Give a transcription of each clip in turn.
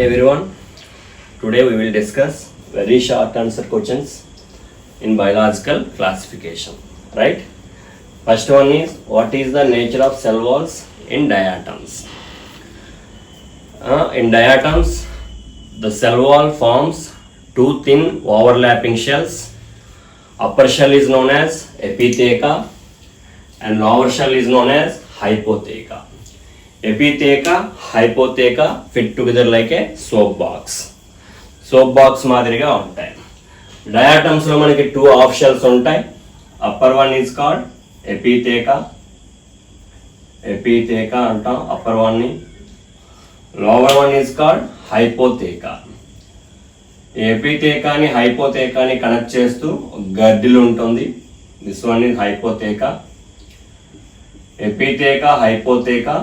everyone. Today we will discuss very short answer questions in biological classification. Right? First one is, what is the nature of cell walls in diatoms? In diatoms, the cell wall forms two thin overlapping shells. Upper shell is known as epitheca and lower shell is known as hypotheca. Epitheca, hypotheca fit together like a soap box. Soap box మాదిరిగా ఉంటాయి. Diatoms లో మనకి two half shells ఉంటాయి. Upper one is called epitheca. Epitheca అంటాం upper one ని. Lower one is called hypotheca. ఎపిథేకాని హైపోథేకాని connect చేస్తూ గడ్డిలు ఉంటుంది. This one is hypotheca. Epitheca, hypotheca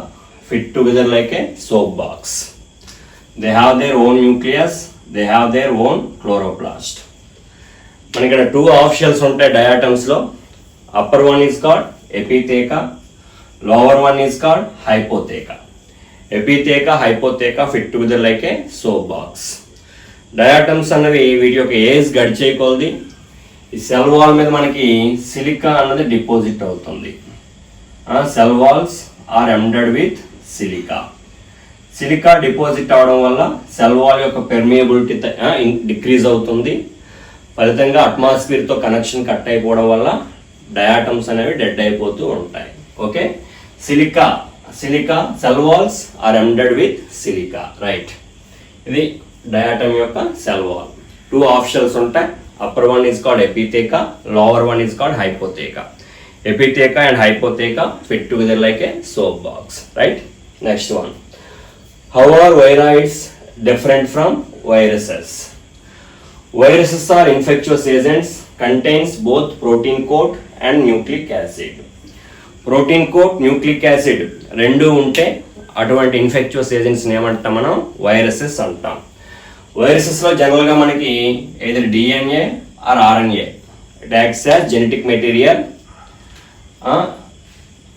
fit together like a soap box. They have their own nucleus. They have their own chloroplast. మనకి ఇక్కడ two half shells ఉంటాయి డయాటమ్స్ లో. Upper one is called epitheca, lower one is called hypotheca. Epitheca, hypotheca fit together like a soap box. Diatoms అన్నవి వీటి యొక్క age గడిచే కొలది ఈ సెల్ వాల్ మీద మనకి సిలికా అన్నది డిపాజిట్ అవుతుంది. Cell walls are ended with silica. Silica deposit అవడం వల్ల సెల్ వాల్ యొక్క పెర్మియబిలిటీ డిక్రీజ్ అవుతుంది. ఫలితంగా అట్మాస్ఫియర్తో కనెక్షన్ కట్ అయిపోవడం వల్ల డయాటమ్స్ అనేవి డెడ్ అయిపోతూ ఉంటాయి. Okay, silica cell walls are ended with silica. Right, ఇది డయాటమ్ యొక్క cell wall. Two half shells ఉంటాయి. Upper one is called epitheca, lower one is called hypotheca. Epitheca and hypotheca fit together like a soap box. Right? Next one. How are viroids different from viruses? Viruses are infectious agents, contains both protein coat and nucleic acid. Protein coat, nucleic acid రెండు ఉంటే అటువంటి infectious agents ఏమంటాం మనం? Viruses అంటాం. వైరసెస్లో జనరల్గా మనకి either DNA or RNA. It acts as genetic material.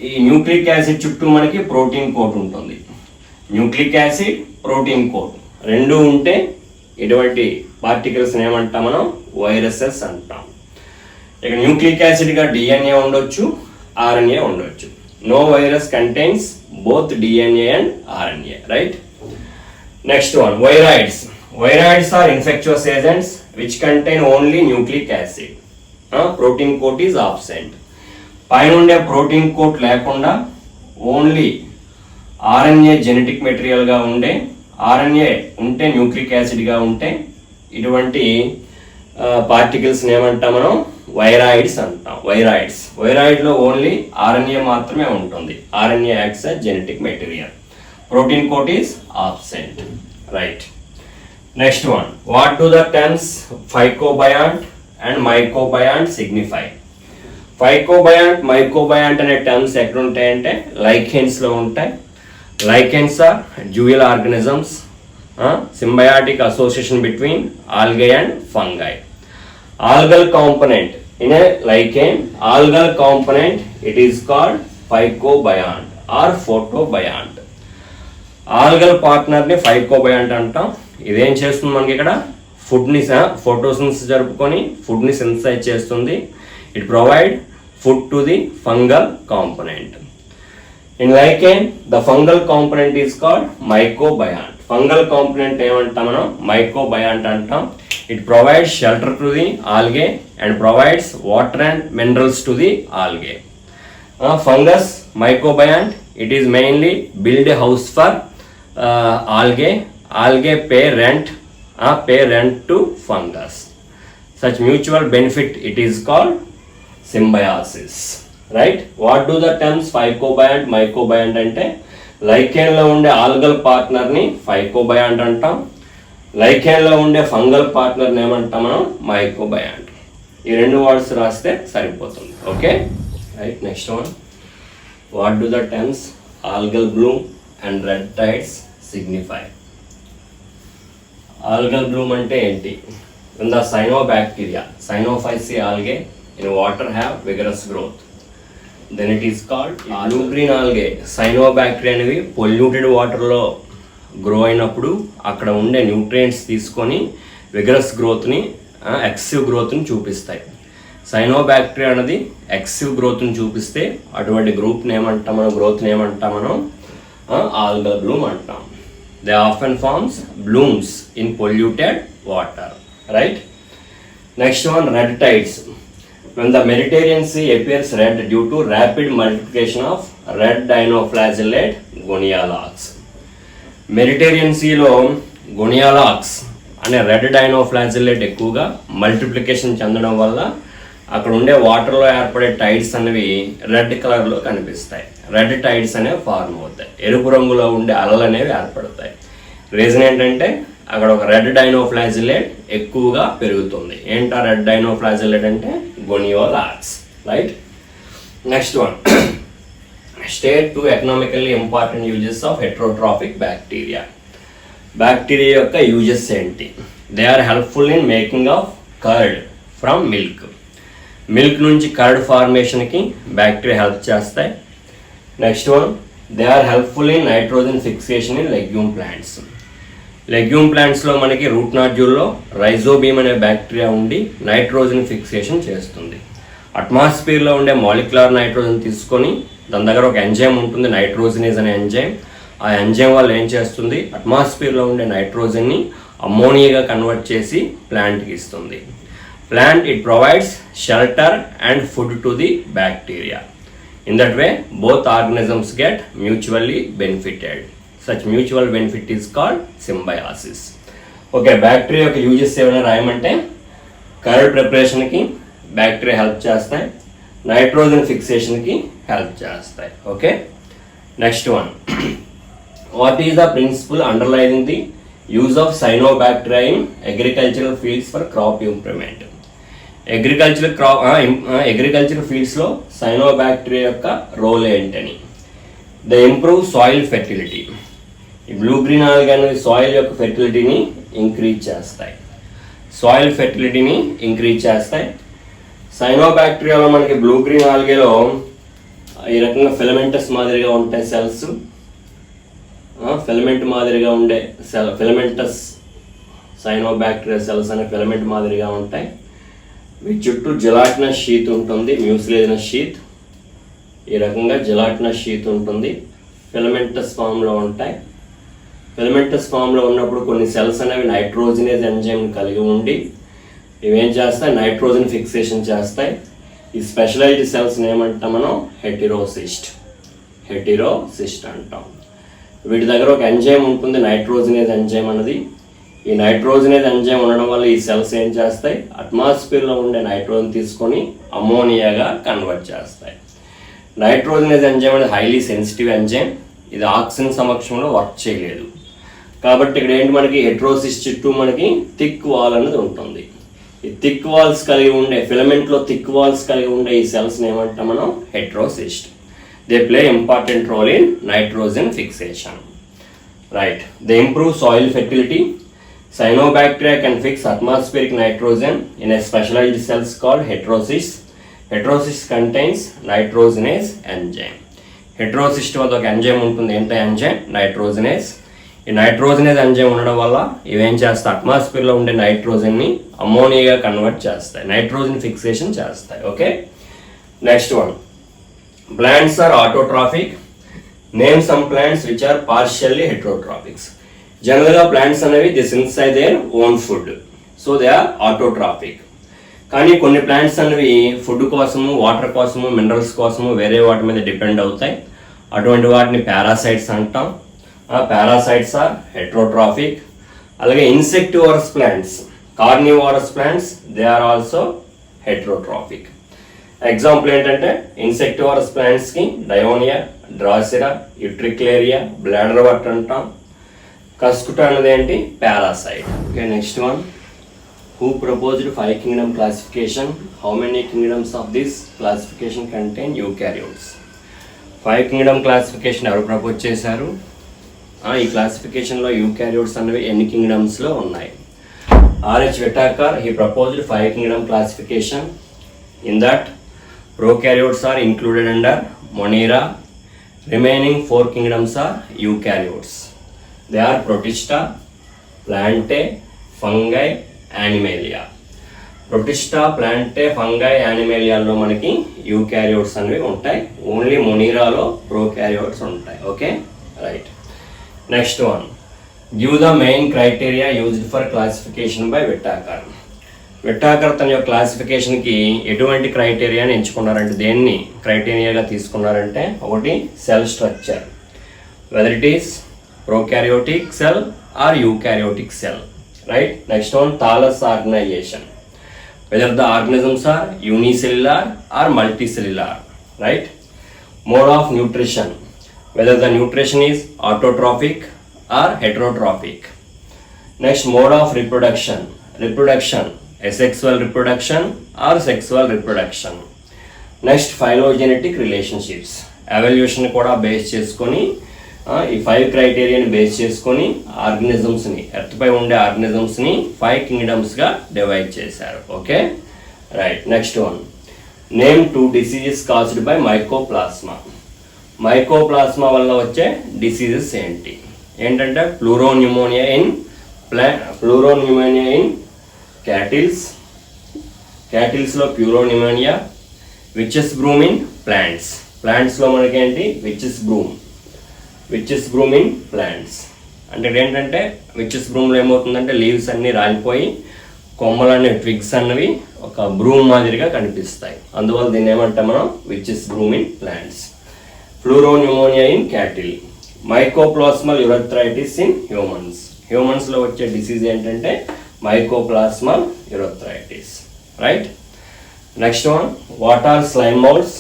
ఈ nucleic acid చుట్టూ మనకి ప్రోటీన్ కోట్ ఉంటుంది. న్యూక్లిక్ యాసిడ్, ప్రోటీన్ కోట్ రెండు ఉంటే ఇటువంటి పార్టికల్స్ ఏమంటాం మనం? వైరసెస్ అంటాం. ఇక న్యూక్లిక్ యాసిడ్గా డిఎన్ఏ ఉండొచ్చు, ఆర్ఎన్ఏ ఉండొచ్చు. No virus contains both DNA and RNA. Right, next one, viroids. Viroids are infectious agents which contain only nucleic acid. Protein coat is absent. పైన ఉండే ప్రోటీన్ కోట్ లేకుండా ఓన్లీ ఆర్ఎన్ఏ జెనెటిక్ మెటీరియల్గా ఉండే, RNA ఉంటే nucleic యాసిడ్గా ఉంటే ఇటువంటి particles ఏమంటాం మనం? వైరాయిడ్స్ అంటాం. వైరాయిడ్లో ఓన్లీ ఆర్ఎన్ఏ మాత్రమే ఉంటుంది. RNA acts as genetic material. Protein coat is absent. Right, next one, what do the terms phycobiont and mycobiont signify? Phycobiont, mycobiont అనే టర్మ్స్ ఎక్కడ ఉంటాయంటే లైకెన్స్లో ఉంటాయి. Lichens are dual organisms, symbiotic association between algae and fungi. Algal component in a lichen, algal component it is called phycobiont or photobiont. Algal పార్ట్నర్ని phycobiont అంటాం. ఇదేం చేస్తుంది మనకి? ఇక్కడ ఫుడ్ని ఫోటోసిన్థసిస్ జరుపుకొని ఫుడ్ని సింథసైజ్ చేస్తుంది. It provide food to the fungal component. In lichen, the fungal component is called mycobiont. Fungal component ఏమంటాం మనం? mycobiont అంటాం. It provides shelter to the algae and provides water and minerals to the algae. Fungus, mycobiont, it is mainly build a house for algae. Algae pay rent to fungus. Such mutual benefit it is called symbiosis. Right? What do the terms ఫైకోబయాంట్, మైకోబయాంట్ అంటే లైకెన్లో ఉండే algal పార్ట్నర్ని phycobiont అంటాం. లైకెన్లో ఉండే fungal పార్ట్నర్ని ఏమంటాం మనం? మైకోబయాంట్. ఈ రెండు words రాస్తే సరిపోతుంది. Okay, right, next one, what do the terms algal Bloom and red tides signify? Algal Bloom అంటే ఏంటి? When the cyanobacteria, Cyanophyceae algae in water have vigorous growth, then it is called blue green algae. Cyanobacteria అనేవి polluted వాటర్లో grow అయినప్పుడు అక్కడ ఉండే nutrients తీసుకొని vigorous గ్రోత్ని, excessive గ్రోత్ని చూపిస్తాయి. Cyanobacteria అనేది ఎక్సెసివ్ గ్రోత్ని చూపిస్తే అటువంటి గ్రూప్ని ఏమంటాం మనం, గ్రోత్ని ఏమంటాం మనం, ఆల్గల్ బ్లూమ్ అంటాం. They often forms blooms in polluted water, right. Next one, red tides. When the Mediterranean Sea appears red due to rapid multiplication of red dinoflagellate gonialax. Mediterranean సీలో గొనియాలాక్స్ అనే రెడ్ డైనోఫ్లాజెల్లేట్ ఎక్కువగా multiplication చెందడం వల్ల అక్కడ ఉండే వాటర్లో ఏర్పడే టైడ్స్ అనేవి రెడ్ కలర్లో కనిపిస్తాయి. రెడ్ టైడ్స్ అనేవి ఫార్మ్ అవుతాయి. ఎరుపు రంగులో ఉండే అలలు అనేవి ఏర్పడతాయి. రీజన్ ఏంటంటే అక్కడ ఒక రెడ్ డైనోఫ్లాజెల్లేట్ ఎక్కువగా పెరుగుతుంది. ఏంటా రెడ్ డైనోఫ్లాజెల్లేట్ అంటే gonyaulax, right. Next one, state 2 economically important uses of heterotrophic bacteria. Bacteria యొక్క యూజెస్ ఏంటి? They are helpful in making of curd from milk. Milk నుంచి కర్డ్ ఫార్మేషన్కి బ్యాక్టీరియా హెల్ప్ చేస్తాయి. Next one, they are helpful in nitrogen fixation in legume plants. Legume ప్లాంట్స్లో మనకి root నాడ్యూల్లో రైజోబీమ్ అనే bacteria ఉండి nitrogen fixation చేస్తుంది. అట్మాస్ఫియర్లో ఉండే మాలిక్యులర్ నైట్రోజన్ తీసుకొని దాని దగ్గర ఒక ఎంజైమ్ ఉంటుంది, నైట్రోజనేజ్ అనే ఎంజైమ్. ఆ ఎంజైమ్ వల్ల ఏం చేస్తుంది, అట్మాస్ఫియర్లో ఉండే నైట్రోజన్ని అమ్మోనియాగా కన్వర్ట్ చేసి ప్లాంట్కి ఇస్తుంది. Plant it provides shelter and food to the bacteria. In that way both organisms get mutually benefited. Such mutual benefit is called symbiosis. Okay, bacteria యొక్క యూజెస్ ఏమైనా రాయమంటే కర్డ్ ప్రిపరేషన్కి బ్యాక్టీరియా హెల్ప్ చేస్తాయి, నైట్రోజన్ ఫిక్సేషన్కి help చేస్తాయి. Okay, next one, what is the principle underlining the use of cyanobacteria in agricultural fields for crop improvement. Agricultural ఫీల్డ్స్లో cyanobacteria యొక్క role ఏంటని. The improve soil fertility. ఈ బ్లూ గ్రీన్ ఆల్గే అనేవి soil యొక్క ఫెర్టిలిటీని increase చేస్తాయి. Soil ఫెర్టిలిటీని increase చేస్తాయి. సైనోబాక్టీరియాలో మనకి blue green ఆల్గేలో ఈ రకంగా ఫిలమెంటస్ మాదిరిగా ఉంటాయి సెల్స్. ఫిలమెంట్ మాదిరిగా ఉండే ఫిలమెంటస్ సైనోబాక్టీరియా సెల్స్ అనే ఫిలమెంట్ మాదిరిగా ఉంటాయి. వీటి చుట్టూ జెలాటినస్ షీత్ ఉంటుంది, మ్యూసిలేజినస్ షీత్. ఈ రకంగా జెలాటినస్ షీత్ ఉంటుంది, ఫిలమెంటస్ ఫామ్లో ఉంటాయి. ఫిలమెంటస్ ఫామ్లో ఉన్నప్పుడు కొన్ని సెల్స్ అనేవి నైట్రోజనేజ్ ఎంజైమ్ కలిగి ఉండి ఇవేం చేస్తాయి, నైట్రోజన్ ఫిక్సేషన్ చేస్తాయి. ఈ స్పెషలైజ్డ్ సెల్స్ని ఏమంటాం మనం, హెటిరోసిస్ట్ అంటాం. వీటి దగ్గర ఒక ఎంజైమ్ ఉంటుంది, నైట్రోజనేజ్ ఎంజైమ్ అన్నది. ఈ నైట్రోజనేజ్ ఎంజైమ్ ఉండడం వల్ల ఈ సెల్స్ ఏం చేస్తాయి, అట్మాస్ఫియర్లో ఉండే నైట్రోజన్ తీసుకొని అమోనియాగా కన్వర్ట్ చేస్తాయి. నైట్రోజనేజ్ ఎంజైమ్ అనేది హైలీ సెన్సిటివ్ ఎంజైమ్. ఇది ఆక్సిజన్ సమక్షంలో వర్క్ చేయలేదు. కాబట్టి ఇక్కడ ఏంటి, మనకి హెట్రోసిస్ట్ చుట్టూ మనకి థిక్ వాల్ అనేది ఉంటుంది. ఈ థిక్ వాల్స్ కలిగి ఉండే ఫిలమెంట్లో థిక్ వాల్స్ కలిగి ఉండే ఈ సెల్స్ని ఏమంటాం మనం, heterocyst. They play important role in nitrogen fixation, right. They improve soil fertility. Cyanobacteria can fix atmospheric nitrogen in a specialized cells called heterocysts. Heterocyst contains nitrogenase enzyme. Heterocyst వద్ద ఒక enzyme ఉంటుంది, ఏంటో ఎంజైమ్, నైట్రోజనేజ్. ఈ నైట్రోజనేజ్ enzyme ఉండడం వల్ల ఇవేం చేస్తాయి, అట్మాస్ఫియర్లో ఉండే నైట్రోజన్ని అమోనియాగా కన్వర్ట్ చేస్తాయి, నైట్రోజన్ ఫిక్సేషన్ చేస్తాయి. Okay, next one, plants are autotrophic. Name some plants which are partially heterotrophics. జనరల్గా ప్లాంట్స్ అనేవి the synthesise their own food, so they are autotrophic. కానీ కొన్ని ప్లాంట్స్ అనేవి ఫుడ్ కోసము, వాటర్ కోసము, మినరల్స్ కోసము వేరే వాటి మీద డిపెండ్ అవుతాయి. అటువంటి వాటిని పారాసైట్స్ అంటాం. Parasites are heterotrophic. అలాగే insectivorous plants, carnivorous plants, they are also heterotrophic. Example ఏంటంటే ఇన్సెక్టివరస్ ప్లాంట్స్కి డయోనియా, డ్రాసిరా, యుట్రిక్లేరియా, బ్లాడర్ వర్ట్ అంటాం. కస్కుటా అనేది ఏంటి, parasite. Okay, next one, who proposed 5 kingdom classification? How many kingdoms of this classification contain eukaryotes? 5 kingdom classification ఎవరు propose చేశారు? ఈ క్లాసిఫికేషన్లో eukaryotes అనేవి ఎన్ని కింగ్డమ్స్లో ఉన్నాయి? R.H. Whittaker, he proposed 5 kingdom classification. In that, prokaryotes are included under Monera. Remaining 4 kingdoms are eukaryotes. They are protista, plantae, fungi, animalia. Protista, plantae, fungi, యానిమేలియాలో మనకి eukaryotes అనేవి ఉంటాయి. ఓన్లీ మొనీరాలో ప్రోకారియోట్స్ ఉంటాయి. Okay, right. Next one, give the main criteria used for classification by Whittaker. Whittaker తన యొక్క క్లాసిఫికేషన్కి ఎటువంటి క్రైటీరియాని ఎంచుకున్నారంటే, దేన్ని క్రైటీరియాగా తీసుకున్నారంటే, ఒకటి cell structure, whether it is prokaryotic cell or eukaryotic cell, right? Next one, thallus organization, whether the organisms are unicellular or multicellular, right? Mode of nutrition, whether the nutrition is autotrophic or heterotrophic. Next, mode of reproduction, asexual reproduction or sexual reproduction. Next, phylogenetic relationships, evolution కూడా base చేసుకొని ఈ 5 క్రైటీరియాని base చేసుకొని ఆర్గనిజమ్స్ని, ఎర్త్పై ఉండే ఆర్గనిజమ్స్ని 5 కింగ్డమ్స్గా divide చేశారు. Okay, right. Next one, name 2 diseases caused by mycoplasma. Mycoplasma వల్ల వచ్చే diseases ఏంటంటే ప్లూరోన్యూమోనియా in క్యాటిల్స్లో ప్యూరోన్యూమోనియా, witches broom in ప్లాంట్స్లో మనకేంటి విచెస్ బ్రూమ్ ఇన్ ప్లాంట్స్. అంటే ఏంటంటే విచెస్ బ్రూమ్లో ఏమవుతుందంటే లీవ్స్ అన్నీ రాలిపోయి కొమ్మలన్నీ ట్విగ్స్ అన్నవి ఒక బ్రూమ్ మాదిరిగా కనిపిస్తాయి. అందువల్ల దీన్ని ఏమంటాం మనం witches broom in plants. Pleuropneumonia in cattle, mycoplasmal urethritis in హ్యూమన్స్లో వచ్చే డిసీజ్ ఏంటంటే mycoplasmal urethritis, right. Next one, what are slime moulds.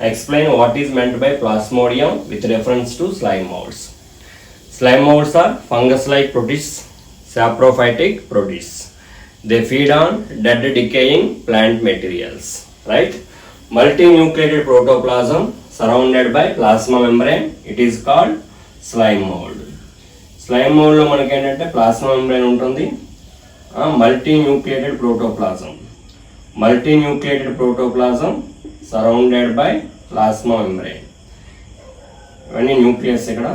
Explain what is meant by plasmodium with reference to slime molds. Slime molds are fungus-like protists, saprophytic protists. They feed on dead decaying plant materials, right? Multinucleated protoplasm surrounded by plasma membrane, it is called slime mold. Slime mold lo manaki entante plasma membrane untundi, multinucleated protoplasm surrounded by plasma membrane. ఇవన్నీ nucleus. ఇక్కడ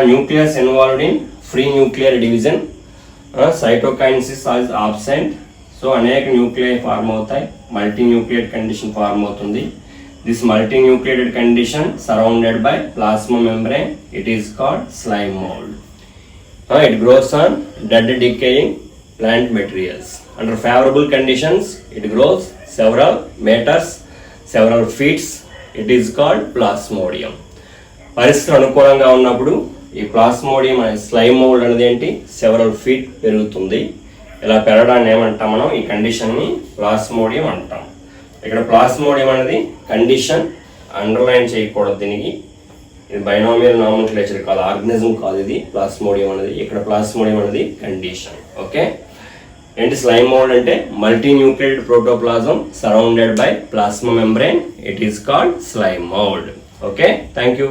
nucleus involved in free nuclear division, cytokinesis is absent. So అనేక nuclei form అవుతాయి, multi nucleate condition form అవుతుంది. This multi nucleated condition surrounded by plasma membrane, it is called slime mould. It grows on dead decaying plant materials. Under favorable conditions, it grows several meters, several feet. It is called plasmodium. పరిస్థితులు అనుకూలంగా ఉన్నప్పుడు ఈ plasmodium అనే slime mould అనేది ఏంటి several feet పెరుగుతుంది. ఇలా పెరగడాన్ని ఏమంటాం మనం, ఈ కండిషన్ని ప్లాస్మోడియం అంటాం. ఇక్కడ ప్లాస్మోడియం అనేది కండిషన్ అండర్లైన్ చేయకూడదు. దీనికి ఇది బైనామియల్ నామోక్లేచర్ కాదు, ఆర్గనిజం కాదు ఇది ప్లాస్మోడియం అనేది. ఇక్కడ ప్లాస్మోడియం అనేది కండిషన్. ఓకే, ఏంటి స్లైమ్ మోల్డ్ అంటే multi nucleated protoplasm surrounded by plasma membrane, it is called slime mould. Okay, thank you.